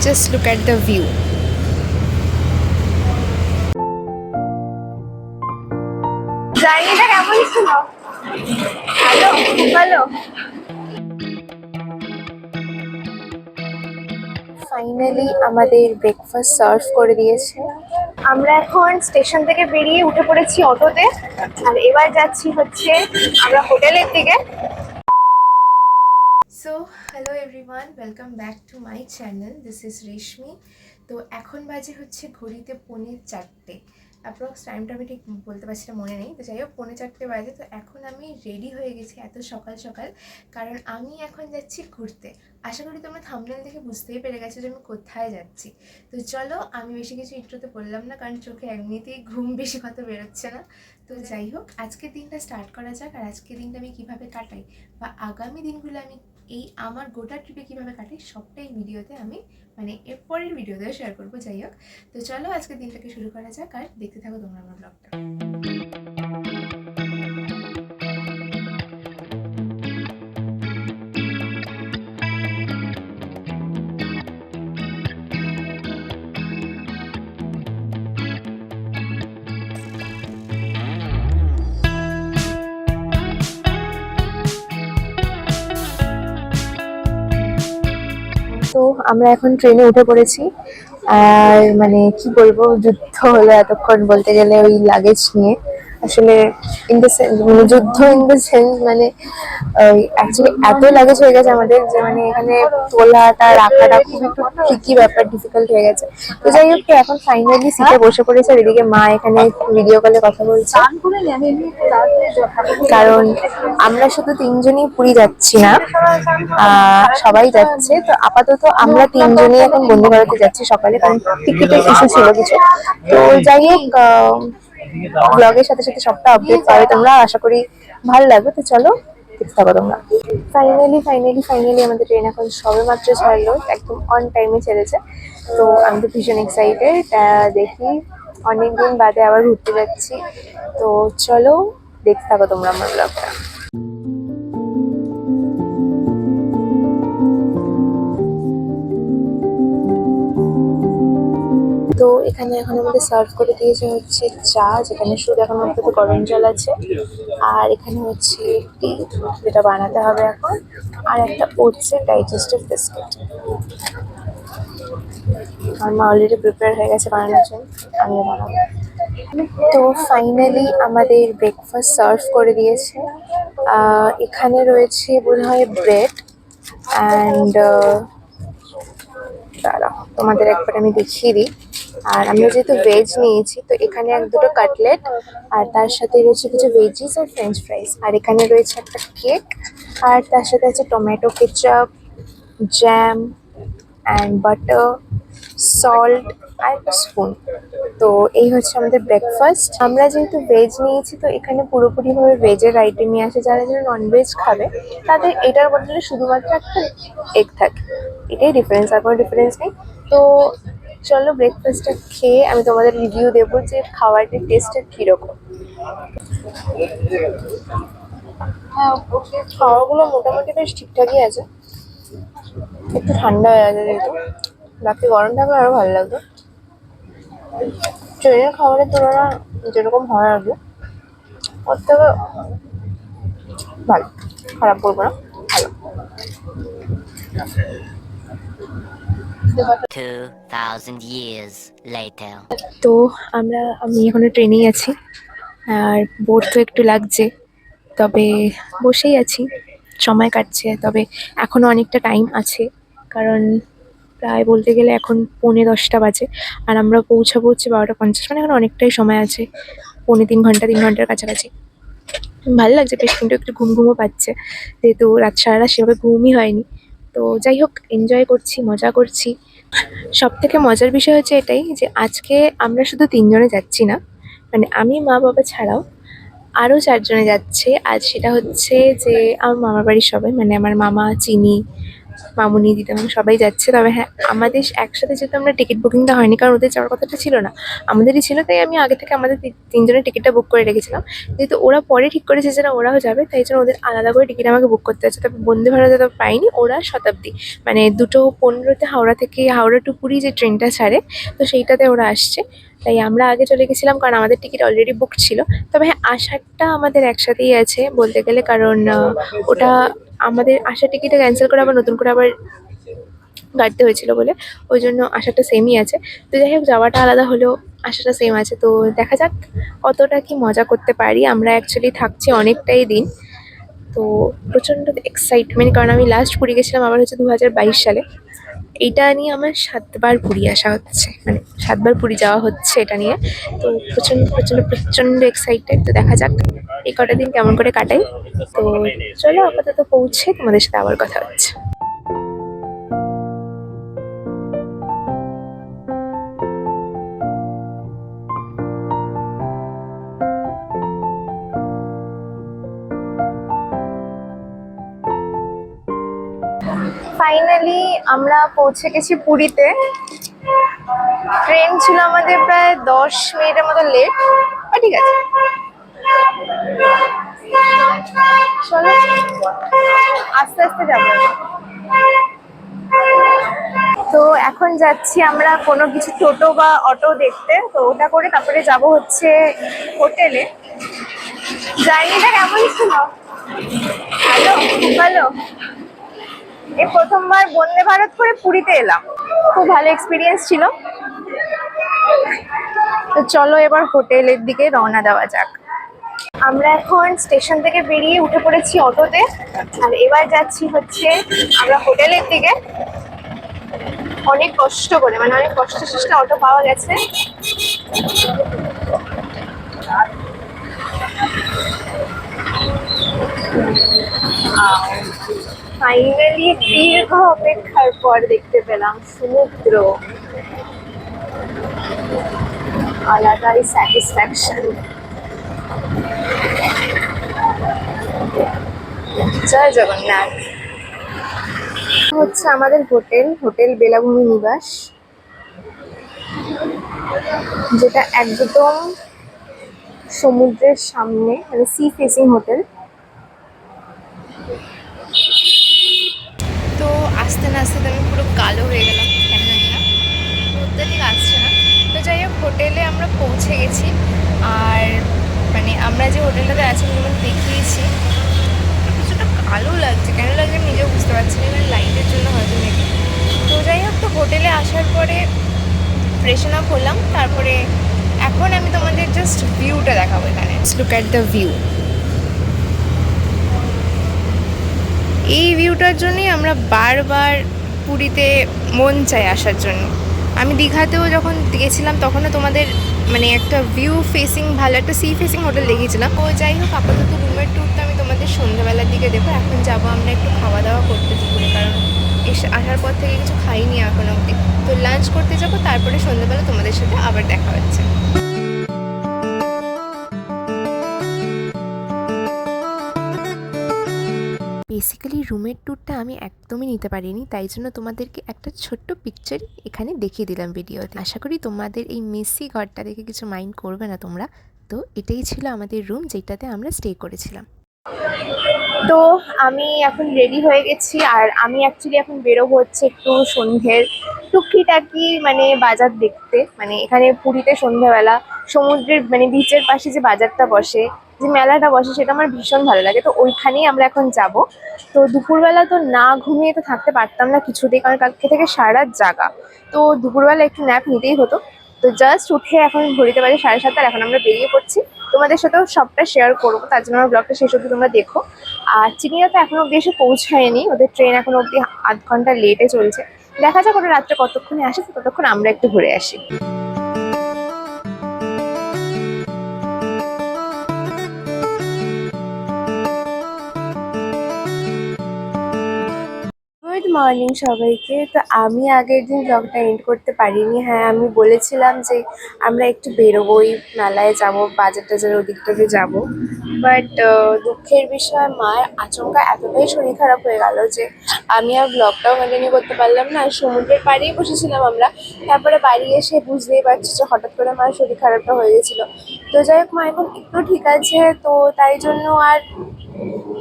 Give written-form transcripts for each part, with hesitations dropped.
Just look at the view. জার্নিটা কেমন ছিল? ভালো ভালো। ফাইনালি আমাদের ব্রেকফাস্ট সার্ভ করে দিয়েছে। আমরা এখন স্টেশন থেকে বেরিয়ে উঠে পড়েছি অটোতে, আর এবার যাচ্ছি হচ্ছে আমরা হোটেলের দিকে। So hello everyone, welcome back to my channel. This is Reshmi. তো এখন বাজে হচ্ছে ঘড়িতে 3:45। অ্যাপ্রক্স টাইমটা আমি ঠিক বলতে পারছি না, মনে নেই। তো যাই হোক 3:45 বাজে। তো এখন আমি রেডি হয়ে গেছি এত সকাল সকাল, কারণ আমি এখন যাচ্ছি ঘুরতে। আশা করি তোমরা থাম্বনেল দেখে বুঝতেই পেরে গেছো যে আমি কোথায় যাচ্ছি। তো চলো, আমি বেশি কিছু ইন্ট্রোতে বললাম না, কারণ চোখে এমনিতেই ঘুম বেশি কথা বেরোচ্ছে না। তো যাই হোক, আজকের দিনটা স্টার্ট করা যাক। আর আজকের দিনটা আমি কীভাবে কাটাই বা আগামী দিনগুলো আমি এই আমার গোটা ট্রিপে কীভাবে কাটাই, সবটাই ভিডিওতে আমি এর পরের ভিডিওতেও শেয়ার করবো। যাই হোক, তো চলো আজকের দিনটাকে শুরু করা যাক, আর দেখতে থাকো তোমরা আমার ব্লগটা। তো আমরা এখন ট্রেনে উঠে পড়েছি। আর কি বলবো, যুদ্ধ হলো এতক্ষণ বলতে গেলে ওই লাগেজ নিয়ে। আসলে ইন দ্য সেন্স যুদ্ধ ইন দ্য সেন্স অ্যাকচুয়ালি এত লাগেজ হয়ে গেছে আমাদের যে এখানে তোলাটা রাখাটা খুব একটু ট্রিকি ব্যাপার, ডিফিকাল্ট হয়ে গেছে। তো যাই হোক, তো এখন ফাইনালি সিটে বসে পড়েছে। আর এদিকে মা এখানে ভিডিও কলে কথা বলছে, কারণ আমরা শুধু তিনজনই পুরী যাচ্ছি না, সবাই যাচ্ছে। তো আপাতত আমরা তিনজনই এখন বন্ধু ভারতে যাচ্ছি সকালে, কারণ টিকিটের ইস্যু ছিল কিছু। তো যাই হোক, ব্লগের সাথে সাথে সবটা আপডেট পাবে তোমরা, আশা করি ভালো লাগবে। তো চলো দেখতে থাকো তোমরা। ফাইনালি আমাদের ট্রেন এখন সবে মাত্র ছাড়লো, একদম অন টাইমে ছেড়েছে। তো আমি তো ভীষণ এক্সাইটেড। দেখি অনেকদিন বাদে আবার ঘুরতে যাচ্ছি। তো চলো দেখতে থাকো তোমরা আমার ব্লগটা। তো এখানে এখন আমাদের সার্ভ করে দিয়েছে হচ্ছে চা, যেখানে শুধু এখন অন্তত গরম জল আছে। আর এখানে হচ্ছে টি, যেটা বানাতে হবে এখন। আর একটা ওটসের ডাইজেস্টিভ বিস্কিট। আমার মা অলরেডি প্রিপেয়ার হয়ে গেছে বানানোর জন্য, আমিও বানাবো। তো ফাইনালি আমাদের ব্রেকফাস্ট সার্ভ করে দিয়েছে। এখানে রয়েছে বোধহয় ব্রেড অ্যান্ড দাঁড়া তোমাদের একবার আমি দেখিয়ে দিই। আর আমরা যেহেতু ভেজ নিয়েছি, তো এখানে এক দুটো কাটলেট, আর তার সাথে রয়েছে কিছু ভেজিস আর ফ্রেঞ্চ ফ্রাইস। আর এখানে রয়েছে একটা কেক, আর তার সাথে আছে tomato ketchup, jam and butter, salt আর একটা স্পুন। তো এই হচ্ছে আমাদের ব্রেকফাস্ট। আমরা যেহেতু ভেজ নিয়েছি, তো এখানে পুরোপুরিভাবে ভেজের আইটেমই আসে। যারা যারা ননভেজ খাবে তাদের এটার বদলে শুধুমাত্র একটা এগ থাকে, এটাই ডিফারেন্স, আর কোনো ডিফারেন্স নেই। তো চলো ব্রেকফাস্টটা খেয়ে আমি তোমাদের রিভিউ দেবো যে খাবারটির টেস্টটা কীরকম। খাওয়াগুলো মোটামুটি বেশ ঠিকঠাকই আছে, একটু ঠান্ডা হয়ে আছে যেহেতু, বাকি গরম থাকলে আরও ভালো লাগতো। ট্রেনের খাবারের তুলনা যেরকম হয় আর কি, ওর থেকে ভালো, খারাপ বলবো না, ভালো। 2000 years later. তো আমি এখনো ট্রেনেই আছি, আর বোর তো একটু লাগছে, তবে বসেই আছি, সময় কাটছে। তবে এখনো অনেকটা টাইম আছে, কারণ প্রায় বলতে গেলে এখন 10:45 বাজে, আর আমরা পৌঁছাবো হচ্ছে 12:50। এখন অনেকটাই সময় আছে, 3.5 ঘন্টার কাছাকাছি। ভালো লাগছে বেশ, কিন্তু একটু ঘুম ঘুমও পাচ্ছে, যেহেতু সারা রাত সেভাবে ঘুমই হয়নি। তো যাই হোক, এনজয় করছি, মজা করছি। সব থেকে মজার বিষয় হচ্ছে এটাই যে আজকে আমরা শুধু তিনজনে যাচ্ছি না, আমি, মা, বাবা ছাড়াও আরও 4 জনে যাচ্ছে। আজ সেটা হচ্ছে যে আমার মামার বাড়ির সবাই, আমার মামা, চিনি, মামুনি দিদামণি সবাই যাচ্ছে। তবে হ্যাঁ, আমাদের একসাথে যেহেতু আমরা টিকিট বুকিংটা হয়নি, কারণ ওদের যাওয়ার কথাটা ছিল না, আমাদেরই ছিল, তাই আমি আগে থেকে আমাদের তিনজনের টিকিটটা বুক করে রেখেছিলাম। যেহেতু ওরা পরে ঠিক করেছে যে না ওরাও যাবে, তাই জন্য ওদের আলাদা করে টিকিট আমাকে বুক করতে হচ্ছে। তবে বন্দে ভারতে তো পাইনি, ওরা শতাব্দী মানে 2:15 হাওড়া থেকে হাওড়া টু পুরী যে ট্রেনটা ছাড়ে, তো সেইটাতে ওরা আসছে। তাই আমরা আগে চলে গেছিলাম, কারণ আমাদের টিকিট অলরেডি বুক ছিল। তবে হ্যাঁ, আসারটা আমাদের একসাথেই আছে বলতে গেলে, কারণ ওটা আমাদের আসার টিকিটটা ক্যান্সেল করে আবার নতুন করে আবার কাটতে হয়েছিল বলে ওই জন্য আসাটা সেমই আছে। তো যাই হোক, যাওয়াটা আলাদা হলেও আসাটা সেম আছে। তো দেখা যাক কতটা কি মজা করতে পারি। আমরা অ্যাকচুয়ালি থাকছি অনেকটাই দিন, তো প্রচণ্ড এক্সাইটমেন্ট, কারণ আমি লাস্ট পুরী গেছিলাম আবার হচ্ছে 2022 সালে। এইটা নিয়ে আমার 7বার পুরী আসা হচ্ছে, মানে 7বার পুরী যাওয়া হচ্ছে এটা নিয়ে। তো প্রচণ্ড প্রচণ্ড প্রচণ্ড এক্সাইটেড। তো দেখা যাক এই কটা দিন কেমন করে কাটাই। তো চলো আপাতত পৌঁছে তোমাদের সাথে আবার কথা হচ্ছে। ফাইনালি আমরা পৌঁছে গেছি পুরীতে। ট্রেন ছিল আমাদের প্রায় 10 মিনিটের মতো লেট, ঠিক আছে চলো আস্তে আস্তে যাবো। তো এখন যাচ্ছি আমরা কোনো কিছু টোটো বা অটো দেখতে, তো ওটা করে তারপরে যাব হচ্ছে হোটেলে। জার্নিটা কেমন ছিল? ভালো, খুব ভালো। এই প্রথমবার বন্দে ভারত করে পুরীতে এলাম, খুব ভালো এক্সপিরিয়েন্স ছিল। তো চলো এবার হোটেলের দিকে রওনা দেওয়া যাক। আমরা এখন স্টেশন থেকে বেরিয়ে উঠে পড়েছি অটোতে, আর এবার যাচ্ছি হচ্ছে আমরা হোটেলের দিকে। অনেক কষ্ট করে, মানে অনেক কষ্ট শেষে অটো পাওয়া গেছে। ফাইনালি দীর্ঘ অপেক্ষার পর দেখতে পেলাম সমুদ্র। আলাদাই স্যাটিসফ্যাকশন। জয় জগন্নাথ। হচ্ছে আমাদের হোটেল, হোটেল বেলাভূমি নিবাস, যেটা একদম সমুদ্রের সামনে, মানে সি ফেসিং হোটেল। তো আস্তে না আস্তে আমি পুরো কালো হয়ে গেলাম, কেন জানি না, রোদটা ঠিক আসছে না। তো যাই হোক, হোটেলে আমরা পৌঁছে গেছি। আর মানে আমরা যে হোটেলটাতে আছি যেমন দেখিয়েছি, কিছুটা কালো লাগছে, কেন লাগছে আমি নিজেও বুঝতে পারছি না, এবার লাইটের জন্য হয়তো মেবি। তো যাই হোক, তো হোটেলে আসার পরে ফ্রেশন আপ হলাম। তারপরে এখন আমি তোমাদের জাস্ট ভিউটা দেখাবো এখানে। Look at the view. এই ভিউটার জন্যই আমরা বারবার পুরীতে মন চাই আসার জন্য। আমি দীঘাতেও যখন গেছিলাম তখনও তোমাদের মানে একটা ভিউ ফেসিং ভালো একটা সি ফেসিং হোটেল দেখিয়েছিলাম। ও যাই হোক, আপাতত রুমের ট্যুরটা আমি তোমাদের সন্ধ্যাবেলার দিকে দেবো। এখন যাবো আমরা একটু খাওয়া দাওয়া করতে দুপুরে, কারণ এসে আসার পর থেকে কিছু খাইনি এখন অবধি। তো লাঞ্চ করতে যাবো, তারপরে সন্ধ্যাবেলা তোমাদের সাথে আবার দেখা হচ্ছে। বেসিক্যালি রুমের ট্যুরটা আমি একদমই নিতে পারিনি, তাই জন্য তোমাদেরকে একটা ছোট্ট পিকচার এখানে দেখিয়ে দিলাম ভিডিওতে। আশা করি তোমাদের এই মেসি ঘরটা দেখে কিছু মাইন্ড করবে না তোমরা। তো এটাই ছিল আমাদের রুম, যেটাতে আমরা স্টে করেছিলাম। তো আমি এখন রেডি হয়ে গেছি, আর আমি অ্যাকচুয়ালি এখন বেরোবো হচ্ছে একটু সন্ধ্যের টুকিটাকি মানে বাজার দেখতে। মানে এখানে পুরীতে সন্ধ্যাবেলা সমুদ্রের মানে বিচের পাশে যে বাজারটা বসে, যে মেলাটা বসে, সেটা আমার ভীষণ ভালো লাগে। তো ওইখানেই আমরা এখন যাব। তো দুপুরবেলা তো না ঘুমিয়ে তো থাকতে পারতাম না কিছুতেই, কারণ কালকে থেকে সারা রাত জাগা। তো দুপুরবেলা একটু ন্যাপ নিতেই হতো। তো জাস্ট উঠে এখন ঘড়িতে বাজে 7:30, এখন আমরা বেরিয়ে পড়ছি। তোমাদের সাথেও সবটা শেয়ার করবো, তার জন্য আমার ব্লগটা শেষ অবধি তোমরা দেখো। আর চিনিরা তো এখনো অব্দি এসে পৌঁছায়নি, ওদের ট্রেন এখনো অব্দি আধ ঘন্টা লেটে চলছে। দেখা যাক ওরা রাত্রে কতক্ষণে আসে, ততক্ষণ আমরা একটু ঘুরে আসি। গুড মর্নিং সবাইকে। তো আমি আগের দিন ব্লগটা এন্ড করতে পারিনি। হ্যাঁ, আমি বলেছিলাম যে আমরা একটু বেরোবোই, মেলায় যাব, বাজার টাজার ওদিকটাতে যাব। বাট দুঃখের বিষয় মায়ের আচমকা এতটাই শরীর খারাপ হয়ে গেল যে আমি আর ব্লগটাও কন্টিনিউ করতে পারলাম না। আর সমুদ্রের পাড়েই বসেছিলাম আমরা। তারপরে বাড়ি এসে বুঝতেই পারছি যে হঠাৎ করে মায়ের শরীর খারাপটা হয়ে গেছিলো। তো যাই হোক, মা এখন একটু ঠিক আছে, তো তাই জন্য আর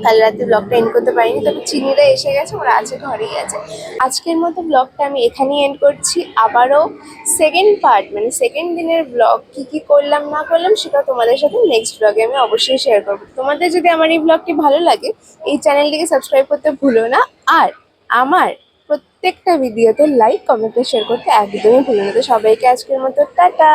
কাল রাতে ব্লগটা এন্ড করতে পারিনি। তবে চিনিরা এসে গেছে, ওরা আছে, ঘরেই আছে। আজকের মতো ব্লগটা আমি এখানেই এন্ড করছি। আবারও সেকেন্ড পার্ট, মানে সেকেন্ড দিনের ব্লগ কি কি করলাম না করলাম সেটা তোমাদের সাথে নেক্সট ব্লগে আমি অবশ্যই শেয়ার করবো। তোমাদের যদি আমার এই ব্লগটি ভালো লাগে, এই চ্যানেলটিকে সাবস্ক্রাইব করতে ভুলো না। আর আমার প্রত্যেকটা ভিডিওতে লাইক, কমেন্ট, শেয়ার করতে একদমই ভুলো না। তো সবাইকে আজকের মতো টাটা।